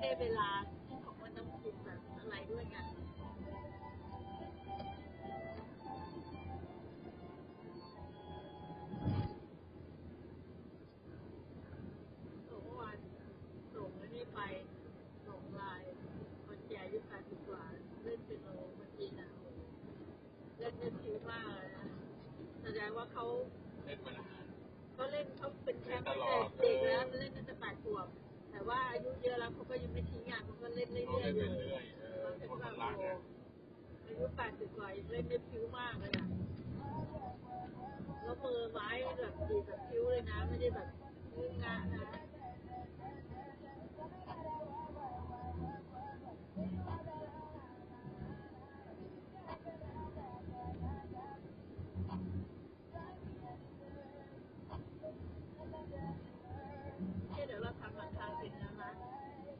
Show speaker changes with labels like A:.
A: ได้เวลาของมันต้องกินแบบอะไรด้วยกันส่งวันส่งไม่ไปส่งลายคนแก่อายุ80กว่าเล่นเป็นโนมันกินเล่นได้ผิวมากเลยนะแสดงว่าเขา
B: เล่นมานาน
A: เขาเล่นเขาเป็นแชมป์ตั้งแต่เด็กแล้วเล่นตั้งแต่8 ขวบแต่ว่าอายุเยอะแล้วเขาก็ยังไม่ทิ้งอ่ะเขาก็เล่นเรื่อยๆอยู่เป็นแบบโอ้อายุ80กว่ายังเล่นได้ผิวมากเลยอ่ะแล้วมือไม้แบบดีแบบผิวเลยนะไม่ได้แบบงื้องะนะ